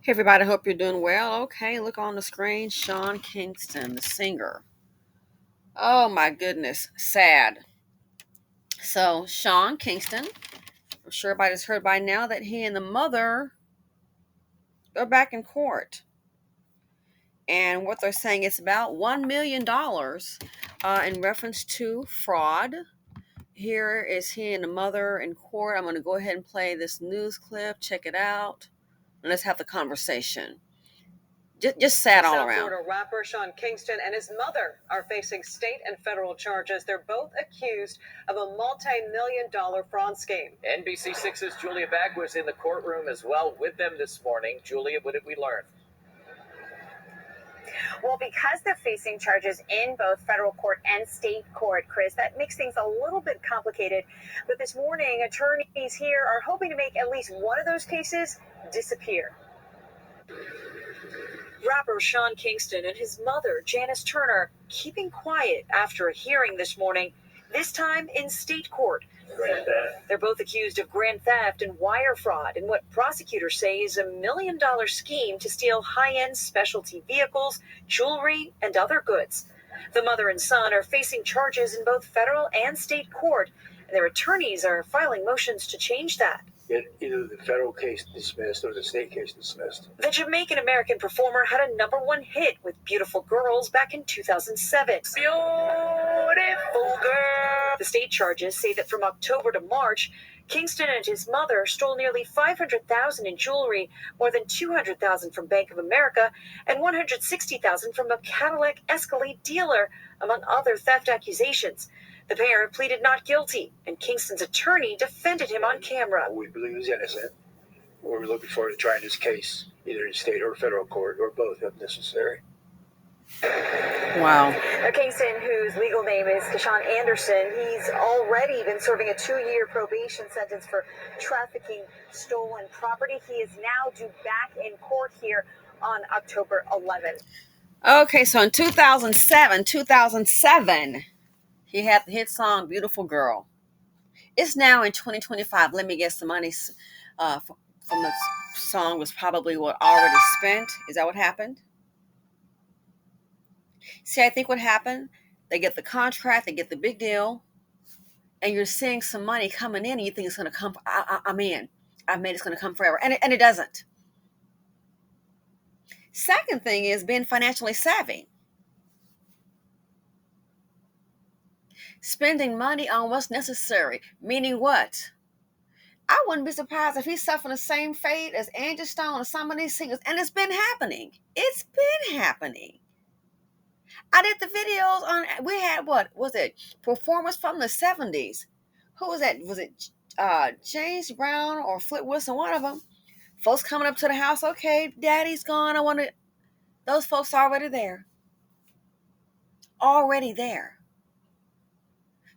Hey everybody, hope you're doing well. Okay, look on the screen. Sean Kingston, the singer. Oh my goodness, sad. So, Sean Kingston, I'm sure everybody's heard by now that he and the mother are back in court. And what they're saying is about $1 million in reference to fraud. Here is he and the mother in court. I'm going to go ahead and play this news clip. Check it out. And let's have the conversation. Just sad all South around. Florida rapper Sean Kingston and his mother are facing state and federal charges. They're both accused of a multi-million-dollar fraud scheme. NBC6's Julia Bagg was in the courtroom as well with them this morning. Julia, what did we learn? Well, because they're facing charges in both federal court and state court, Chris, that makes things a little bit complicated. But this morning, attorneys here are hoping to make at least one of those cases disappear. Rapper Sean Kingston and his mother, Janice Turner, keeping quiet after a hearing this morning, this time in state court. They're both accused of grand theft and wire fraud in what prosecutors say is $1 million scheme to steal high-end specialty vehicles, jewelry, and other goods. The mother and son are facing charges in both federal and state court, and their attorneys are filing motions to change that. Get either the federal case dismissed or the state case dismissed. The Jamaican-American performer had a #1 hit with Beautiful Girls back in 2007. Beautiful girl. The state charges say that from October to March, Kingston and his mother stole nearly $500,000 in jewelry, more than $200,000 from Bank of America, and $160,000 from a Cadillac Escalade dealer, among other theft accusations. The pair pleaded not guilty, and Kingston's attorney defended him on camera. We believe he's innocent. We're looking forward to trying his case, either in state or federal court, or both if necessary. Wow. Now, Kingston, whose legal name is Sean Anderson, he's already been serving a 2-year probation sentence for trafficking stolen property. He is now due back in court here on October 11th. Okay, so in 2007, he had the hit song "Beautiful Girl." It's now in 2025. Let me guess, the money from the song was probably what already spent. Is that what happened? See, I think what happened, they get the contract, they get the big deal, and you're seeing some money coming in, and you think it's going to come. I'm in. I've made it's going to come forever, and it doesn't. Second thing is being financially savvy. Spending money on what's necessary, meaning what? I wouldn't be surprised if he's suffering the same fate as Angie Stone or some of these singers, and it's been happening. It's been happening. I did the videos on, we had, what was it, performers from the 70s. Who was that? Was it James Brown or Flip Wilson? One of them. Folks coming up to the house, okay, daddy's gone. I want to, those folks are already there. Already there.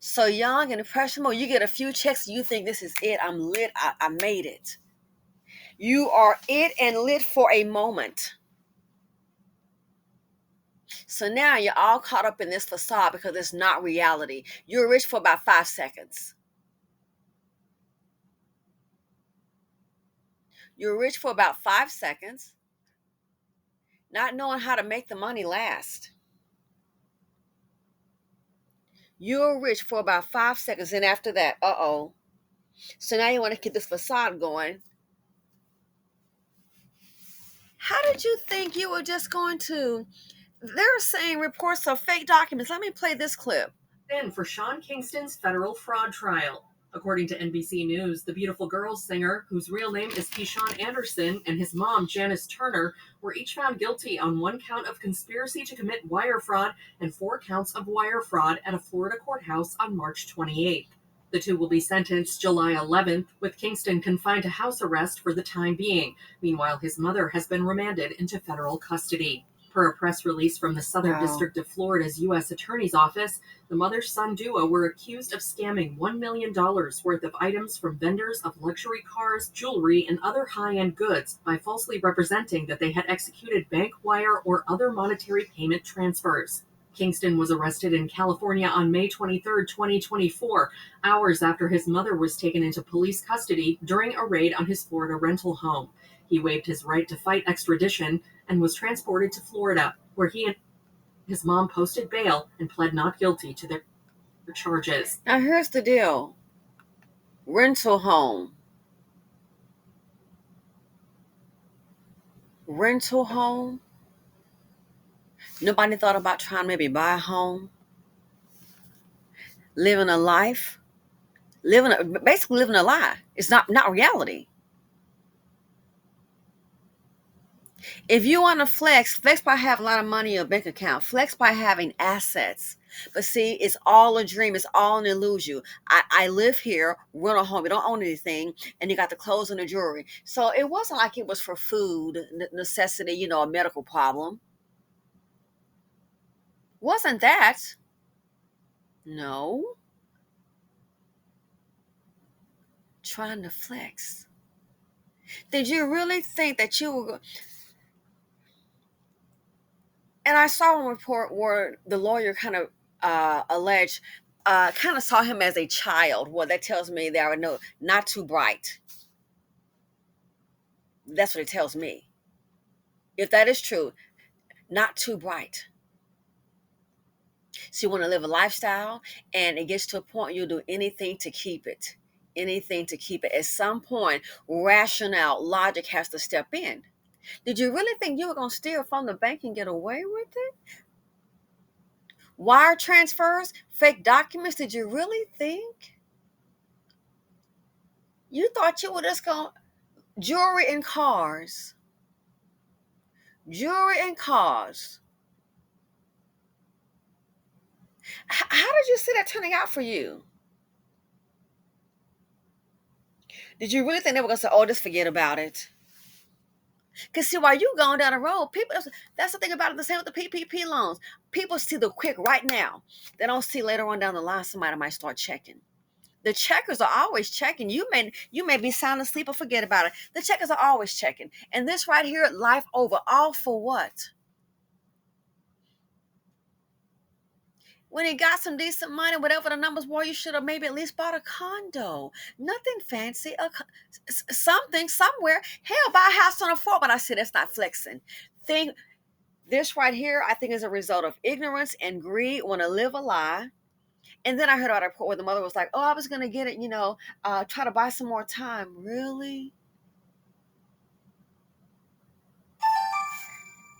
So young and impressionable, you get a few checks, you think this is it. I'm lit. I made it. You are it and lit for a moment. So now you're all caught up in this facade because it's not reality. You're rich for about 5 seconds. You're rich for about 5 seconds, not knowing how to make the money last. You're rich for about 5 seconds, and after that, so now you want to keep this facade going. How did you think you were just going to... They're saying reports of fake documents. Let me play this clip. In for Sean Kingston's federal fraud trial. According to NBC News, the Beautiful Girls singer, whose real name is Sean Anderson, and his mom, Janice Turner, were each found guilty on 1 count of conspiracy to commit wire fraud and 4 counts of wire fraud at a Florida courthouse on March 28th. The two will be sentenced July 11th, with Kingston confined to house arrest for the time being. Meanwhile, his mother has been remanded into federal custody. Per a press release from the Southern District of Florida's U.S. Attorney's Office, the mother-son duo were accused of scamming $1 million worth of items from vendors of luxury cars, jewelry, and other high-end goods by falsely representing that they had executed bank wire or other monetary payment transfers. Kingston was arrested in California on May 23, 2024, hours after his mother was taken into police custody during a raid on his Florida rental home. He waived his right to fight extradition and was transported to Florida, where he and his mom posted bail and pled not guilty to their charges. Now, here's the deal. Rental home. Rental home. Nobody thought about trying to maybe buy a home. Living a life. Basically living a lie. It's not reality. If you want to flex by having a lot of money in your bank account. Flex by having assets. But see, it's all a dream. It's all an illusion. I live here, rent a home. You don't own anything, and you got the clothes and the jewelry. So it wasn't like it was for food, necessity, a medical problem. Wasn't that? No. Trying to flex. Did you really think that you were... And I saw a report where the lawyer kind of alleged, kind of saw him as a child. Well, that tells me they are not too bright. That's what it tells me. If that is true, not too bright. So you want to live a lifestyle, and it gets to a point you'll do anything to keep it. Anything to keep it. At some point, rationale, logic has to step in. Did you really think you were going to steal from the bank and get away with it? Wire transfers, fake documents, did you really think? You thought you were just going to... Jewelry and cars. Jewelry and cars. How did you see that turning out for you? Did you really think they were going to say, oh, just forget about it? Because see, while you going down the road, people, that's the thing about it, the same with the PPP loans. People see the quick right now. They don't see later on down the line somebody might start checking. The checkers are always checking. You may be sound asleep or forget about it. The checkers are always checking. And this right here, life over, all for what? When you got some decent money, whatever the numbers were, you should have maybe at least bought a condo. Nothing fancy, something somewhere. Hell, buy a house on a fort. But I said that's not flexing. This right here, I think, is a result of ignorance and greed. Want to live a lie. And then I heard about a report where the mother was like, oh, I was going to get it, try to buy some more time. Really?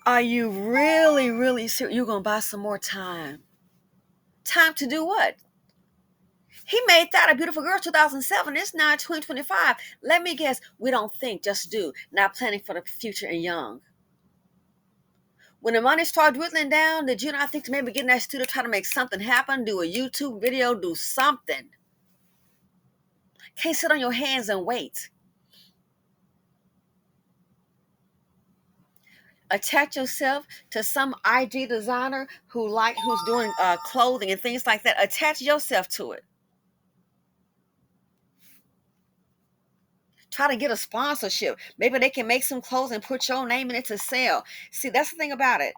Are you really, really serious? You're going to buy some more time? Time to do what? He made that a beautiful girl 2007. It's now 2025. Let me guess. We don't think, just do. Not planning for the future and young. When the money started dwindling down, did you not think to maybe get in that studio, try to make something happen, do a YouTube video, do something? Can't sit on your hands and wait. Attach yourself to some IG designer who's doing clothing and things like that. Attach yourself to it. Try to get a sponsorship. Maybe they can make some clothes and put your name in it to sell. See, that's the thing about it.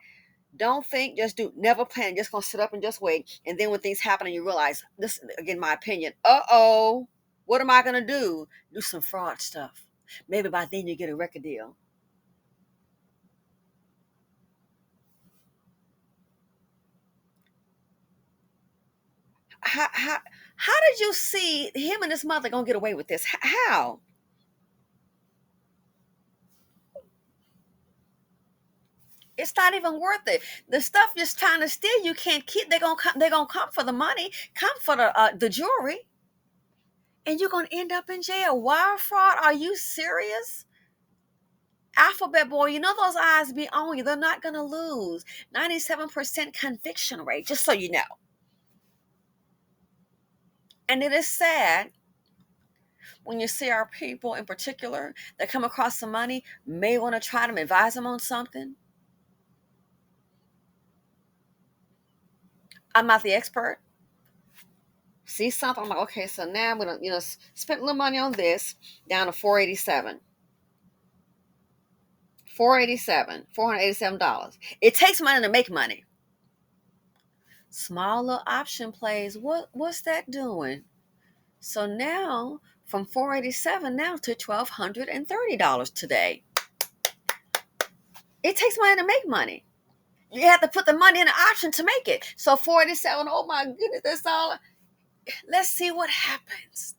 Don't think, just do. Never plan. Just gonna sit up and just wait. And then when things happen and you realize, this, again, my opinion, what am I gonna do? Do some fraud stuff. Maybe by then you get a record deal. How did you see him and his mother gonna get away with this? How? It's not even worth it. The stuff you're trying to steal, you can't keep. They're gonna come for the money, come for the jewelry, and you're gonna end up in jail. Wire fraud? Are you serious? Alphabet boy, you know those eyes be on you. They're not gonna lose. 97% conviction rate, just so you know. And it is sad when you see our people in particular that come across some money, may want to try to advise them on something. I'm not the expert. See something, I'm like, okay, so now I'm going to, spend a little money on this, down to $487. $487. It takes money to make money. Small little option plays, what's that doing? So now, from $487 now to $1,230 today. It takes money to make money. You have to put the money in the option to make it. So 47, oh my goodness, that's all. Let's see what happens.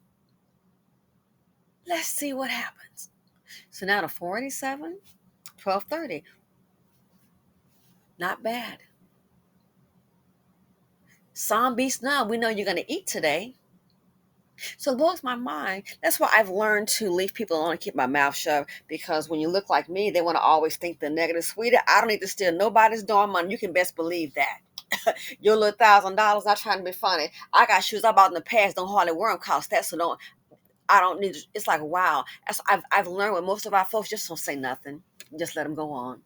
Let's see what happens. So now the 487, 1230. Not bad. Some beats now, we know you're going to eat today. So it blows my mind. That's why I've learned to leave people alone and keep my mouth shut, because when you look like me, they want to always think the negative. Sweetie, I don't need to steal nobody's darn money. You can best believe that. Your little $1,000, not trying to be funny. I got shoes I bought in the past, don't hardly wear them, cost that, so I don't need to. It's like, wow. I've learned with most of our folks, just don't say nothing. Just let them go on.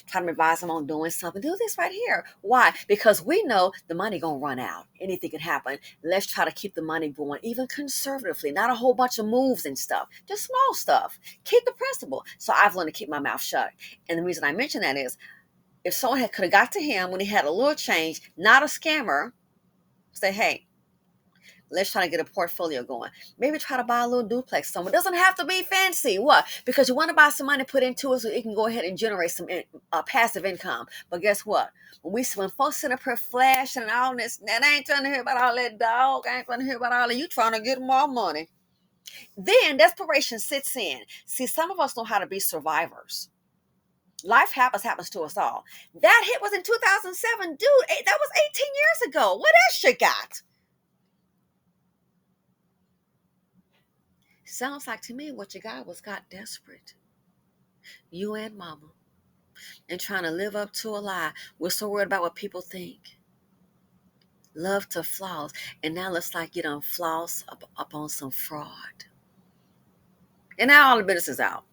Try to advise them on doing something. Do this right here. Why? Because we know the money gonna run out. Anything can happen. Let's try to keep the money going, even conservatively. Not a whole bunch of moves and stuff. Just small stuff. Keep the principle. So I've learned to keep my mouth shut. And the reason I mention that is, if someone could have got to him when he had a little change, not a scammer, say, hey, let's try to get a portfolio going. Maybe try to buy a little duplex somewhere. It doesn't have to be fancy. What? Because you want to buy some money, put into it so it can go ahead and generate some passive income. But guess what? When folks sit up here flashing and all this, and I ain't trying to hear about all that dog. I ain't trying to hear about all that. You trying to get more money. Then desperation sits in. See, some of us know how to be survivors. Life happens to us all. That hit was in 2007. Dude, that was 18 years ago. What else you got? Sounds like to me what you got desperate. You and mama. And trying to live up to a lie. We're so worried about what people think. Love to floss. And now looks like you done floss up on some fraud. And now all the business is out.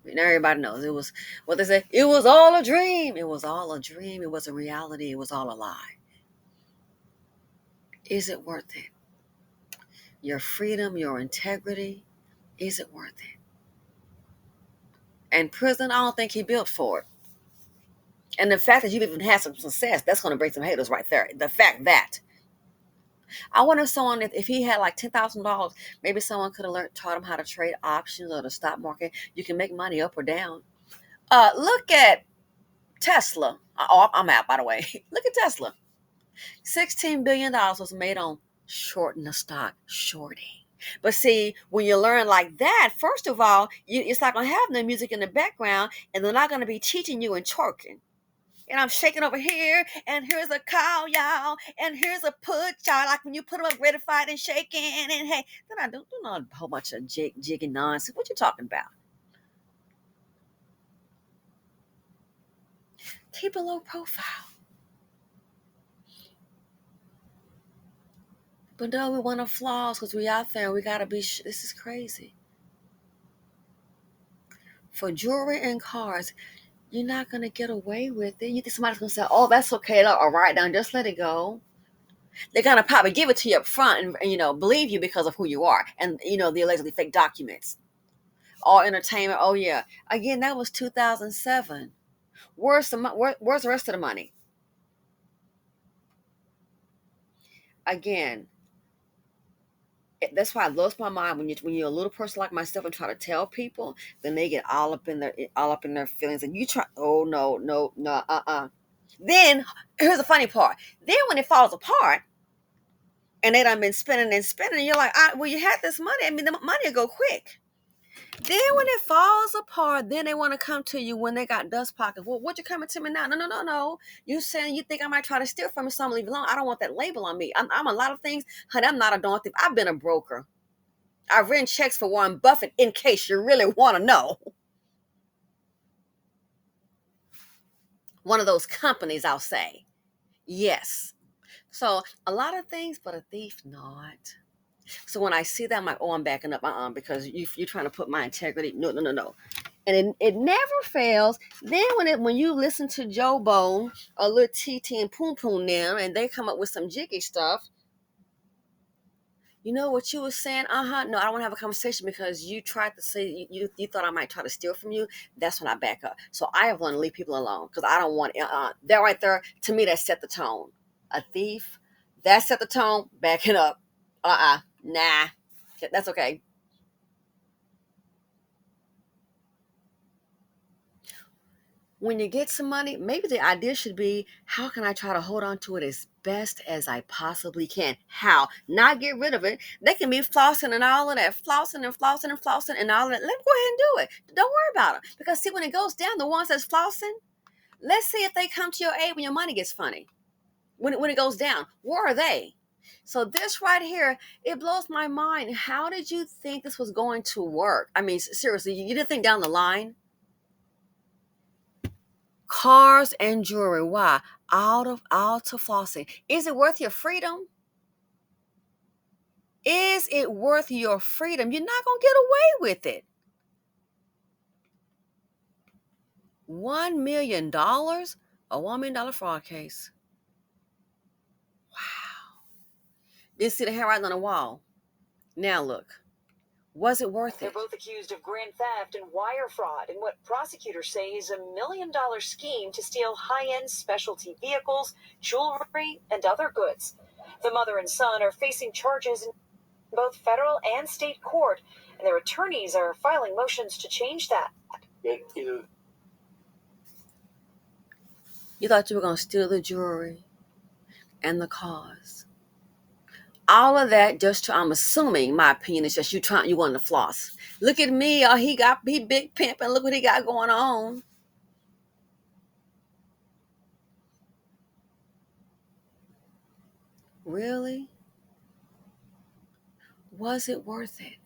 And everybody knows it was what they say. It was all a dream. It was all a dream. It wasn't reality. It was all a lie. Is it worth it? Your freedom, your integrity, is it worth it? And prison, I don't think he built for it. And the fact that you've even had some success, that's going to bring some haters right there. The fact that. I wonder if someone, if he had like $10,000, maybe someone could have taught him how to trade options or the stock market. You can make money up or down. Look at Tesla. Oh, I'm out, by the way. Look at Tesla. $16 billion was made on shorting the stock, shorting. But see, when you learn like that, first of all, it's not going to have no music in the background, and they're not going to be teaching you and twerking. And I'm shaking over here, and here's a call, y'all, and here's a put, y'all, like when you put them up ready, fight, and shaking, and hey, then I don't do not a whole bunch of jigging nonsense. What you talking about? Keep a low profile. But no, we want to flaws because we out there. We got to be, this is crazy. For jewelry and cars, you're not going to get away with it. You think somebody's going to say, oh, that's okay. All right, now just let it go. They're going to probably give it to you up front and believe you because of who you are. And, the allegedly fake documents. All entertainment. Oh, yeah. Again, that was 2007. Where's the rest of the money? Again, that's why it blows my mind when you're a little person like myself and try to tell people, then they get all up in their feelings, and you try. Oh no. Then here's the funny part. Then when it falls apart, and they done been spending and spending, and you're like, well, you had this money. I mean, the money will go quick. Then when it falls apart, then they want to come to you when they got dust pockets. Well, what you coming to me now? No. You saying you think I might try to steal from me, so I'm leave it alone. I don't want that label on me. I'm a lot of things. Honey, I'm not a darn thief. I've been a broker. I've written checks for Warren Buffett in case you really want to know. One of those companies, I'll say. Yes. So a lot of things, but a thief not. So when I see that, I'm like, oh, I'm backing up. Because you're trying to put my integrity. No. And it never fails. Then when you listen to Joe Bone or little TT and Poon Poon them, and they come up with some jiggy stuff, you know what you were saying? No, I don't want to have a conversation because you tried to say you thought I might try to steal from you. That's when I back up. So I have learned to leave people alone because I don't want that right there. To me, that set the tone. A thief, that set the tone. Back it up. Nah, that's okay. when you get some money, maybe the idea should be, how can I try to hold on to it as best as I possibly can? How? Not get rid of it. They can be flossing and all of that, flossing and flossing and flossing and all of that. Let them go ahead and do it. Don't worry about it. Because see, when it goes down, the ones that's flossing, let's see if they come to your aid when your money gets funny. When it goes down, where are they? So this right here, it blows my mind. How did you think this was going to work? I mean, seriously, you didn't think down the line? Cars and jewelry. Why? All to flossing. Is it worth your freedom? Is it worth your freedom? You're not going to get away with it. $1 million? A $1 million fraud case. Wow. Didn't see the handwriting on the wall. Now look. Was it worth They're it? both accused of grand theft and wire fraud in what prosecutors say is a $1 million scheme to steal high-end specialty vehicles, jewelry, and other goods. The mother and son are facing charges in both federal and state court, and their attorneys are filing motions to change that. You thought you were going to steal the jewelry and the cars. All of that just to, I'm assuming, my opinion is just you wanting to floss. Look at me, oh, he big pimp, and look what he got going on. Really? Was it worth it?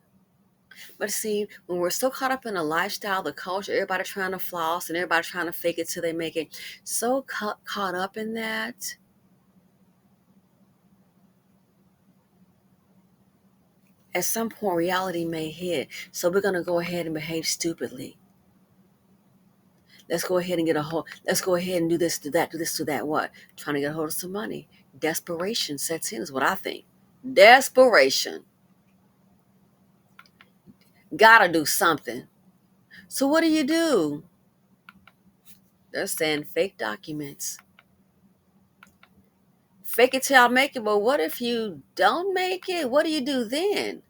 But see, when we're so caught up in the lifestyle, the culture, everybody trying to floss and everybody trying to fake it till they make it, so caught up in that, at some point reality may hit. So we're going to go ahead and behave stupidly. Let's go ahead and let's go ahead and do this, do that, do this, do that. What? Trying to get a hold of some money. Desperation sets in is what I think. Desperation. Gotta do something. So what do? They're saying fake documents. Fake it till I make it, but what if you don't make it? What do you do then?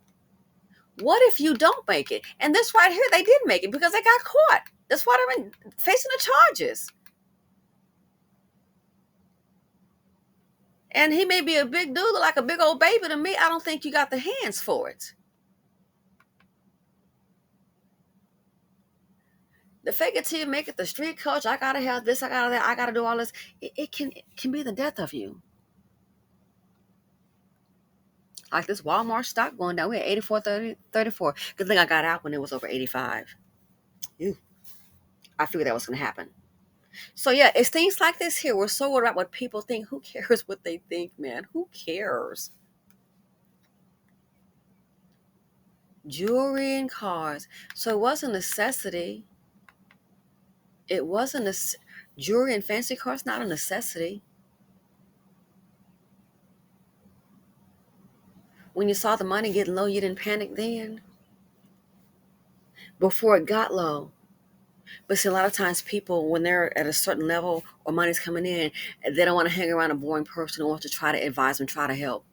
What if you don't make it? And this right here, they did make it because they got caught. That's why they're facing the charges. And he may be a big dude, like a big old baby to me. I don't think you got the hands for it. The fake it till you make it, the street coach, I gotta have this, I gotta that, I gotta do all this. It can be the death of you. Like this Walmart stock going down. We're at 84.34. Good thing I got out when it was over 85. Ew. I figured that was going to happen. So yeah, it's things like this here. We're so worried about what people think. Who cares what they think, man? Who cares? Jewelry and cars. So it was a necessity. It wasn't a jewelry and fancy cars, not a necessity. When you saw the money getting low, you didn't panic then? Before it got low. But see, a lot of times people, when they're at a certain level or money's coming in, they don't want to hang around a boring person who wants to try to advise them, try to help.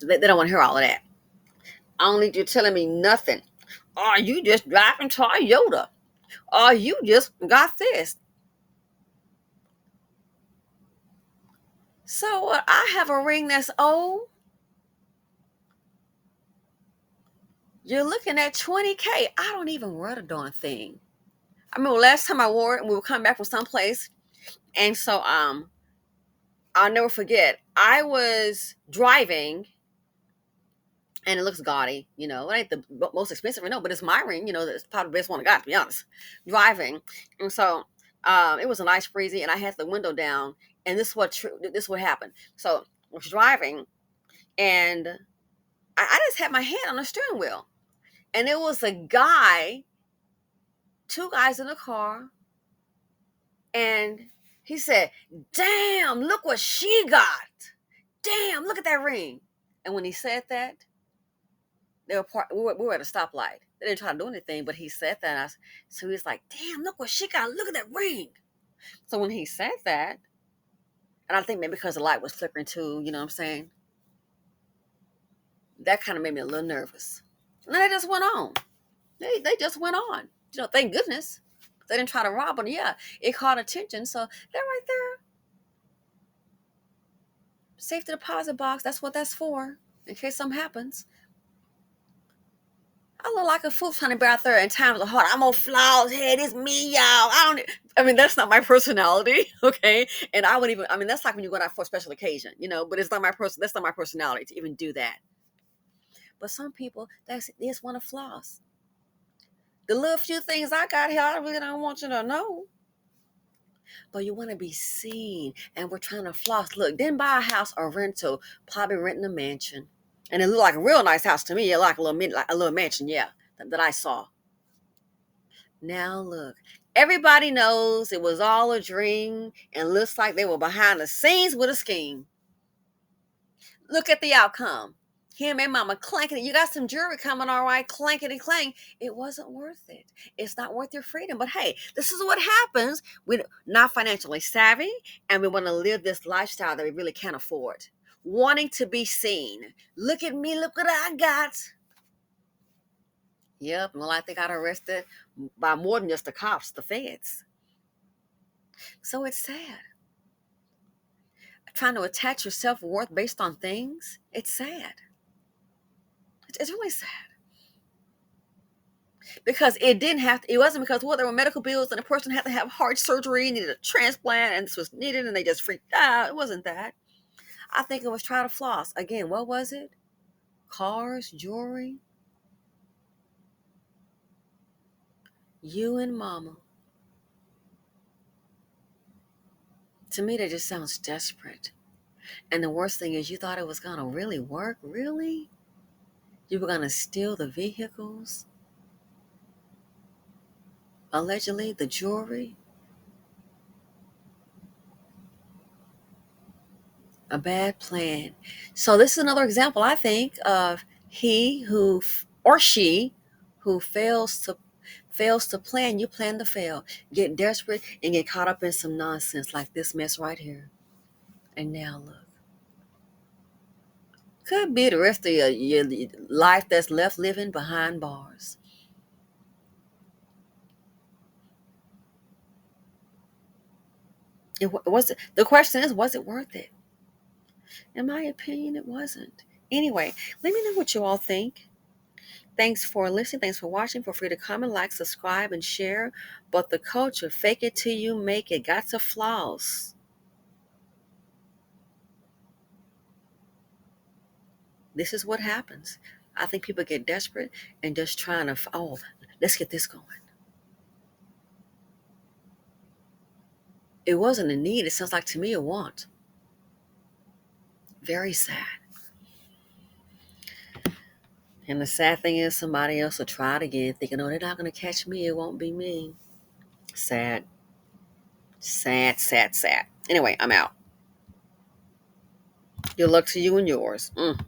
They don't want to hear all of that. I don't need you telling me nothing. Oh, you just driving Toyota. Oh, you just got this. So what? I have a ring that's old. You're looking at $20K. I don't even wear the darn thing. I remember last time I wore it, and we were coming back from someplace, and so I'll never forget. I was driving, and it looks gaudy, it ain't the most expensive, but it's my ring, that's probably the best one I got, to be honest. Driving, and so it was a nice breezy, and I had the window down, and this is what happened. So I was driving, and I just had my hand on the steering wheel, and it was two guys in the car, and he said, "Damn, look what she got! Damn, look at that ring!" And when he said that, we were at a stoplight. They didn't try to do anything, but he said that. So he was like, "Damn, look what she got! Look at that ring!" So when he said that, and I think maybe because the light was flickering too, you know what I'm saying? That kind of made me a little nervous. And then they just went on. They just went on. Thank goodness. They didn't try to rob them. Yeah, it caught attention. So they're right there. Safety deposit box. That's what that's for. In case something happens. I look like a fool trying to be out there in times of heart. I'm on flaws. Hey, it's me, y'all. I mean, that's not my personality, okay? And I wouldn't even. I mean, that's like when you go out for a special occasion, But it's not my person. That's not my personality to even do that. But some people, they just want to floss. The little few things I got here, I really don't want you to know. But you want to be seen, and we're trying to floss. Look, didn't buy a house or rental, probably renting a mansion, and it looked like a real nice house to me. Like a little mansion, yeah, that I saw. Now look, everybody knows it was all a dream, and looks like they were behind the scenes with a scheme. Look at the outcome. Him and mama clanking it. You got some jewelry coming, all right, clankety clank. It wasn't worth it. It's not worth your freedom. But hey, this is what happens. We're not financially savvy, and we want to live this lifestyle that we really can't afford. Wanting to be seen. Look at me, look what I got. Yep, well, I think I got arrested by more than just the cops, the feds. So it's sad. Trying to attach your self-worth based on things, it's sad. It's really sad. Because it wasn't because, well, there were medical bills and a person had to have heart surgery, needed a transplant, and this was needed, and they just freaked out. It wasn't that. I think it was trying to floss. Again, what was it? Cars, jewelry. You and mama. To me, that just sounds desperate. And the worst thing is you thought it was going to really work? Really? You were going to steal the vehicles? Allegedly, the jewelry? A bad plan. So this is another example, I think, of he who or she who fails to plan. You plan to fail. Get desperate and get caught up in some nonsense like this mess right here. And now look. Could be the rest of your life that's left living behind bars. The question is, was it worth it? In my opinion, it wasn't. Anyway, let me know what you all think. Thanks for listening. Thanks for watching. Feel free to comment, like, subscribe, and share. But the culture, fake it till you make it, got to flaws. This is what happens. I think people get desperate and just trying to, let's get this going. It wasn't a need. It sounds like to me a want. Very sad. And the sad thing is somebody else will try it again, thinking, oh, they're not going to catch me. It won't be me. Sad. Sad, sad, sad. Anyway, I'm out. Good luck to you and yours.